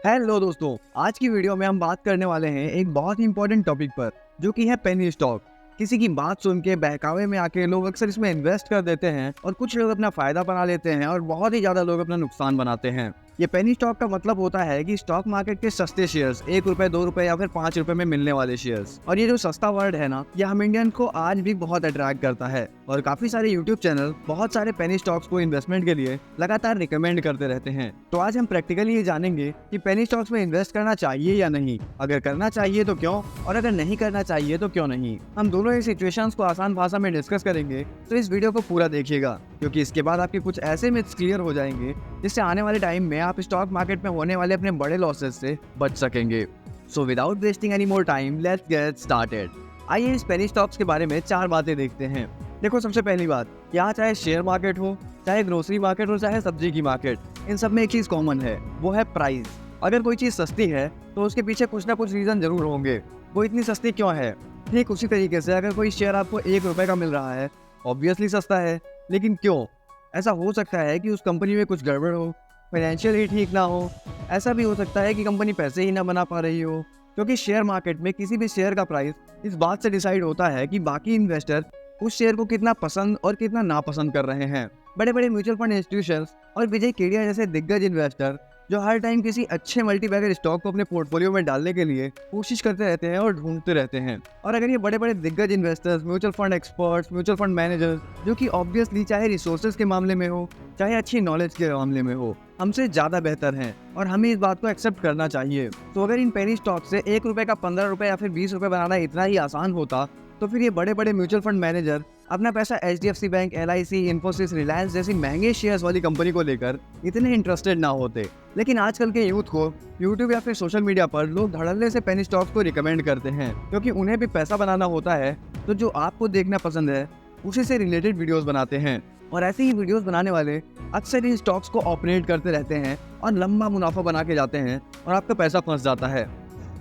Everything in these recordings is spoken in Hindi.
हेलो दोस्तों, आज की वीडियो में हम बात करने वाले हैं एक बहुत ही इंपॉर्टेंट टॉपिक पर, जो कि है पेनी स्टॉक। किसी की बात सुन के बहकावे में आके लोग अक्सर इसमें इन्वेस्ट कर देते हैं और कुछ लोग अपना फायदा बना लेते हैं और बहुत ही ज्यादा लोग अपना नुकसान बनाते हैं। ये पेनी स्टॉक का मतलब होता है कि स्टॉक मार्केट के सस्ते शेयर्स, 1 रुपए, 2 रुपए या फिर 5 रुपए में मिलने वाले शेयर्स। और ये जो सस्ता वर्ड है ना, ये हम इंडियन को आज भी बहुत अट्रैक्ट करता है और काफी सारे यूट्यूब चैनल बहुत सारे पेनी स्टॉक्स को इन्वेस्टमेंट के लिए लगातार रिकमेंड करते रहते हैं। तो आज हम प्रैक्टिकली ये जानेंगे कि पेनी स्टॉक्स में इन्वेस्ट करना चाहिए या नहीं, अगर करना चाहिए तो क्यों, और अगर नहीं करना चाहिए तो क्यों नहीं। हम दोनों ही सिचुएशंस को आसान भाषा में डिस्कस करेंगे, तो इस वीडियो को पूरा देखिएगा, क्योंकि इसके बाद आपके कुछ ऐसे मिथ्स क्लियर हो जाएंगे जिससे आने वाले टाइम में आप स्टॉक मार्केट में होने वाले अपने बड़े लॉसेस से बच सकेंगे। So without wasting any more time, let's get started. आइए इस पेनी स्टॉक्स के बारे में 4 बातें देखते हैं। देखो, सबसे पहली बात, यहाँ चाहे शेयर मार्केट हो, चाहे ग्रोसरी मार्केट हो, चाहे सब्जी की मार्केट, इन सब में एक चीज कॉमन है, वो है प्राइस। अगर कोई चीज सस्ती है तो उसके पीछे कुछ ना कुछ रीजन जरूर होंगे, वो इतनी सस्ती क्यों है। ठीक उसी तरीके से अगर कोई शेयर आपको 1 रुपए का मिल रहा है, ऑब्वियसली सस्ता है, लेकिन क्यों? ऐसा हो सकता है कि उस कंपनी में कुछ गड़बड़ हो, फाइनेंशियल ही ठीक ना हो। ऐसा भी हो सकता है कि कंपनी पैसे ही ना बना पा रही हो, क्योंकि शेयर मार्केट में किसी भी शेयर का प्राइस इस बात से डिसाइड होता है कि बाकी इन्वेस्टर उस शेयर को कितना पसंद और कितना नापसंद कर रहे हैं। बड़े बड़े म्यूचुअल फंड इंस्टीट्यूशंस और विजय केडिया जैसे दिग्गज इन्वेस्टर जो हर टाइम किसी अच्छे मल्टीबैगर स्टॉक को अपने पोर्टफोलियो में डालने के लिए कोशिश करते रहते हैं और ढूंढते रहते हैं। और अगर ये बड़े बड़े दिग्गज investors, mutual fund experts, mutual fund managers, जो कि ऑब्वियसली चाहे रिसोर्सेज के मामले में हो, चाहे अच्छी नॉलेज के मामले में हो, हमसे ज्यादा बेहतर हैं और हमें इस बात को एक्सेप्ट करना चाहिए। तो अगर इन पेनी स्टॉक से 1 रुपए का 15 रुपए या फिर 20 रुपए बनाना इतना ही आसान होता, तो फिर ये बड़े बड़े म्यूचुअल फंड मैनेजर अपना पैसा HDFC bank, LIC, Infosys, Reliance जैसी महंगे शेयर्स वाली कंपनी को लेकर इतने इंटरेस्टेड ना होते। लेकिन आजकल के यूथ को यूट्यूब या फिर सोशल मीडिया पर लोग धड़ल्ले से पेनी स्टॉक्स को रिकमेंड करते हैं, क्योंकि उन्हें भी पैसा बनाना होता है। तो जो आपको देखना पसंद है उसी से रिलेटेड वीडियोस बनाते हैं, और ऐसे ही वीडियोस बनाने वाले अक्सर इन स्टॉक्स को ऑपरेट करते रहते हैं और लंबा मुनाफा बना के जाते हैं और आपका पैसा फंस जाता है।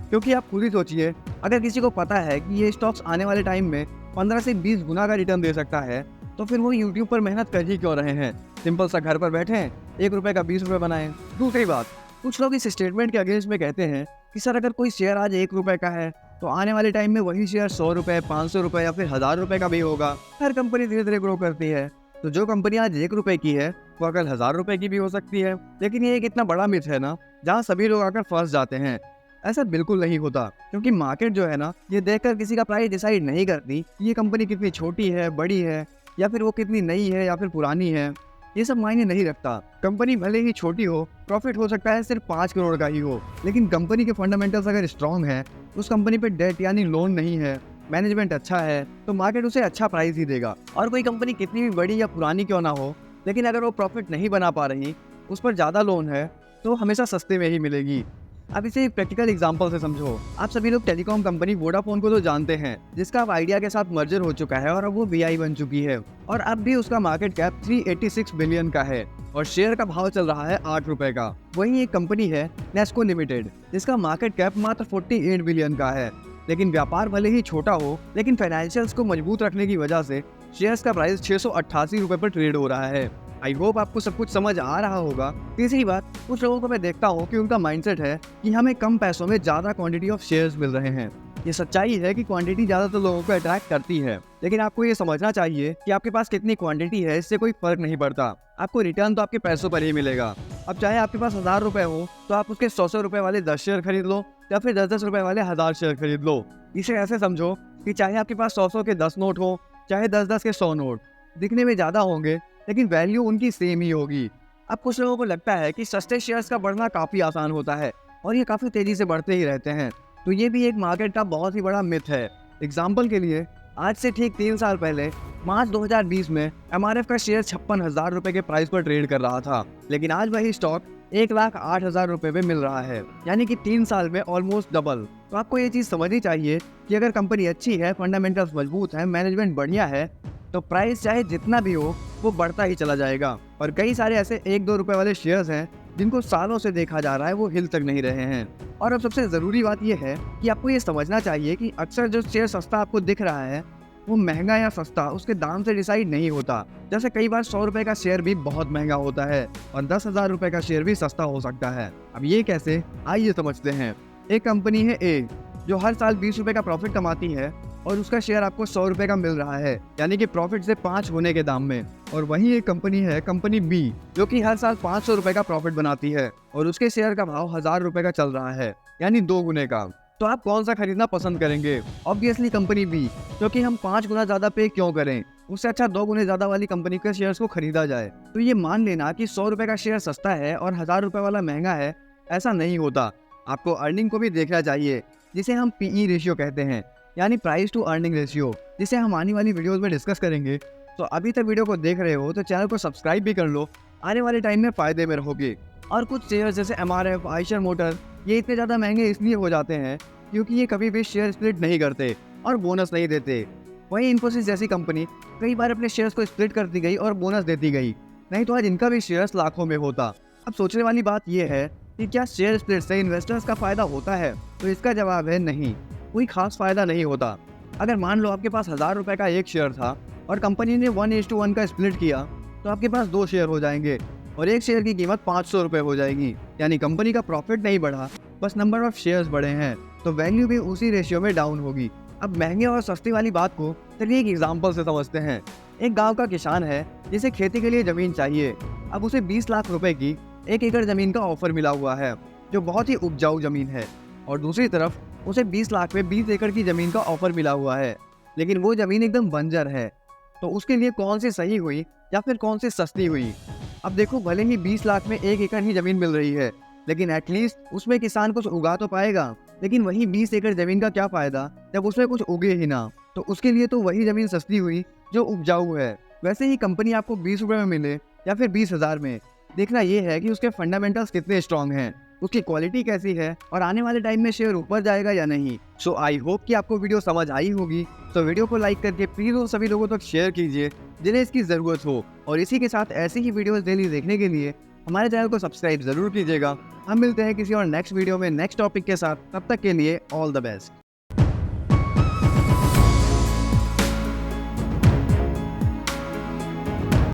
क्योंकि आप खुद ही सोचिए, अगर किसी को पता है कि ये स्टॉक्स आने वाले टाइम में 15 से 20 गुना का रिटर्न दे सकता है, तो फिर वो यूट्यूब पर मेहनत कर ही क्यों रहे हैं। सिंपल सा घर पर बैठे 1 रुपए का 20 रुपए बनाएं। दूसरी बात, कुछ लोग इस स्टेटमेंट के अगेंस्ट में कहते हैं कि सर, अगर कोई शेयर आज 1 रुपए का है तो आने वाले टाइम में वही शेयर 100 रुपए, 500 रुपए या फिर 1000 रुपए का भी होगा। हर कंपनी धीरे धीरे ग्रो करती है, तो जो कंपनी आज 1 रुपए की है वो अगर 1000 रुपए की भी हो सकती है। लेकिन ये एक इतना बड़ा मिथ है ना, जहाँ सभी लोग आकर फंस जाते हैं। ऐसा बिल्कुल नहीं होता, क्योंकि मार्केट जो है ना, ये देखकर किसी का प्राइस डिसाइड नहीं करती कि ये कंपनी कितनी छोटी है, बड़ी है, या फिर वो कितनी नई है या फिर पुरानी है। ये सब मायने नहीं रखता। कंपनी भले ही छोटी हो, प्रॉफिट हो सकता है सिर्फ 5 करोड़ का ही हो, लेकिन कंपनी के फंडामेंटल्स अगर स्ट्रॉन्ग है, उस कंपनी पे डेट यानी लोन नहीं है, मैनेजमेंट अच्छा है, तो मार्केट उसे अच्छा प्राइस ही देगा। और कोई कंपनी कितनी भी बड़ी या पुरानी क्यों ना हो, लेकिन अगर वो प्रॉफिट नहीं बना पा रही, उस पर ज़्यादा लोन है, तो हमेशा सस्ते में ही मिलेगी। अब इसे एक प्रैक्टिकल एग्जांपल से समझो। आप सभी लोग टेलीकॉम कंपनी वोडाफोन को तो जानते हैं, जिसका अब आइडिया के साथ मर्जर हो चुका है और अब वो VI बन चुकी है, और अब भी उसका मार्केट कैप 386 बिलियन का है और शेयर का भाव चल रहा है 8 रुपए का। वहीं एक कंपनी है नेस्को लिमिटेड, जिसका मार्केट कैप मात्र 48 बिलियन का है। लेकिन व्यापार भले ही छोटा हो, लेकिन फाइनेंशियल्स को मजबूत रखने की वजह से शेयर्स का प्राइस 688 रुपए पर ट्रेड हो रहा है। आई होप आपको सब कुछ समझ आ रहा होगा। तीसरी बात, कुछ लोगों को मैं देखता हूँ कि उनका माइंडसेट है कि हमें कम पैसों में ज्यादा क्वांटिटी ऑफ शेयर्स मिल रहे हैं। ये सच्चाई है कि क्वांटिटी ज्यादातर लोगों को अट्रैक्ट करती है, लेकिन आपको ये समझना चाहिए कि आपके पास कितनी क्वांटिटी है, इससे कोई फर्क नहीं पड़ता। आपको रिटर्न तो आपके पैसों पर ही मिलेगा। अब चाहे आपके पास 1000 रुपए हो, तो आप उसके 100 रुपए वाले 10 शेयर खरीद लो, या फिर 10 रुपए वाले 1000 शेयर खरीद लो। इसे ऐसे समझो कि चाहे आपके पास 100 के 10 नोट हो, चाहे 10 के 100 नोट, दिखने में ज्यादा होंगे लेकिन वैल्यू उनकी सेम ही होगी। अब कुछ लोगों को लगता है कि सस्ते शेयर्स का बढ़ना काफी आसान होता है और ये काफी तेजी से बढ़ते ही रहते हैं, तो ये भी एक मार्केट का बहुत ही बड़ा मिथ है। एग्जाम्पल के लिए, आज से ठीक 3 साल पहले मार्च 2020 में MRF का शेयर 56,000 रुपए के प्राइस पर ट्रेड कर रहा था, लेकिन आज वही स्टॉक 1,08,000 रुपए में मिल रहा है, यानी कि 3 साल में ऑलमोस्ट डबल। तो आपको ये चीज समझनी चाहिए कि अगर कंपनी अच्छी है, फंडामेंटल्स मजबूत है, मैनेजमेंट बढ़िया है, तो प्राइस चाहे जितना भी हो वो बढ़ता ही चला जाएगा। और कई सारे ऐसे 1-2 रुपए वाले शेयर्स हैं जिनको सालों से देखा जा रहा है, वो हिल तक नहीं रहे हैं। और अब सबसे ज़रूरी बात यह है कि आपको ये समझना चाहिए कि अक्सर जो शेयर सस्ता आपको दिख रहा है, वो महंगा या सस्ता उसके दाम से डिसाइड नहीं होता। जैसे कई बार 100 रुपए का शेयर भी बहुत महंगा होता है और 10,000 रुपए का शेयर भी सस्ता हो सकता है। अब ये कैसे, आइए समझते हैं। एक कंपनी है ए जो हर साल 20 रुपए का प्रॉफिट कमाती है और उसका शेयर आपको 100 रुपए का मिल रहा है, यानी कि प्रॉफिट से 5 होने के दाम में। और वहीं एक कंपनी है कंपनी बी जो कि हर साल 500 रुपए का प्रॉफिट बनाती है और उसके शेयर का भाव 1000 रुपए का चल रहा है, यानी 2 गुने का। तो आप कौन सा खरीदना पसंद करेंगे? ऑब्वियसली कंपनी बी, क्योंकि हम 5 गुना ज्यादा पे क्यों करें, उससे अच्छा 2 गुने ज्यादा वाली कंपनी के शेयर्स को खरीदा जाए। तो ये मान लेना कि 100 रुपए का शेयर सस्ता है और 1000 रुपए वाला महंगा है, ऐसा नहीं होता। आपको अर्निंग को भी देखना चाहिए, जिसे हम पीई रेशियो कहते हैं, यानी प्राइस टू अर्निंग रेशियो, जिसे हम आने वाली वीडियोस में डिस्कस करेंगे। तो अभी तक वीडियो को देख रहे हो तो चैनल को सब्सक्राइब भी कर लो, आने वाले टाइम में फायदे में रहोगे। और कुछ शेयर जैसे एमआरएफ, आयशर मोटर, ये इतने ज़्यादा महंगे इसलिए हो जाते हैं क्योंकि ये कभी भी शेयर स्प्लिट नहीं करते और बोनस नहीं देते। वहीं इन्फोसिस जैसी कंपनी कई बार अपने शेयर्स को स्प्लिट करती गई और बोनस देती गई, नहीं तो आज इनका भी शेयर्स लाखों में होता। अब सोचने वाली बात यह है कि क्या शेयर स्प्लिट से इन्वेस्टर्स का फायदा होता है? तो इसका जवाब है नहीं, कोई खास फायदा नहीं होता। अगर मान लो आपके पास 1000 रुपए का एक शेयर था और कंपनी ने 1:1 का स्प्लिट किया, तो आपके पास 2 शेयर हो जाएंगे और एक शेयर की कीमत 500 रुपए हो जाएगी, यानी कंपनी का प्रॉफिट नहीं बढ़ा, बस नंबर ऑफ शेयर्स बढ़े हैं, तो वैल्यू भी उसी रेशियो में डाउन होगी। अब महंगे और सस्ती वाली बात को चलिए एक एग्जाम्पल से समझते हैं। एक गांव का किसान है जिसे खेती के लिए जमीन चाहिए। अब उसे 20 लाख रुपए की 1 एकड़ जमीन का ऑफर मिला हुआ है, जो बहुत ही उपजाऊ जमीन है, और दूसरी तरफ उसे 20 लाख में 20 एकड़ की जमीन का ऑफर मिला हुआ है, लेकिन वो जमीन एकदम बंजर है। तो उसके लिए कौन सी सही हुई या फिर कौन सी सस्ती हुई? अब देखो, भले ही 20 लाख में 1 एकड़ ही जमीन मिल रही है, लेकिन एटलीस्ट उसमें किसान कुछ उगा तो पाएगा। लेकिन वही 20 एकड़ जमीन का क्या फायदा जब उसमें कुछ उगे ही ना? तो उसके लिए तो वही जमीन सस्ती हुई जो उपजाऊ है। वैसे ही कंपनी आपको 20 रुपए में मिले या फिर 20,000 में, देखना यह है कि उसके फंडामेंटल्स कितने स्ट्रांग हैं, उसकी क्वालिटी कैसी है और आने वाले टाइम में शेयर ऊपर जाएगा या नहीं। सो आई होप कि आपको वीडियो समझ आई होगी। तो वीडियो को लाइक करके प्लीज वो सभी लोगों तक शेयर कीजिए जिन्हें इसकी जरूरत हो, और इसी के साथ ऐसी ही वीडियोस डेली देखने के लिए हमारे चैनल को सब्सक्राइब जरूर कीजिएगा। हम मिलते हैं किसी और नेक्स्ट वीडियो में नेक्स्ट टॉपिक के साथ, तब तक के लिए ऑल द बेस्ट।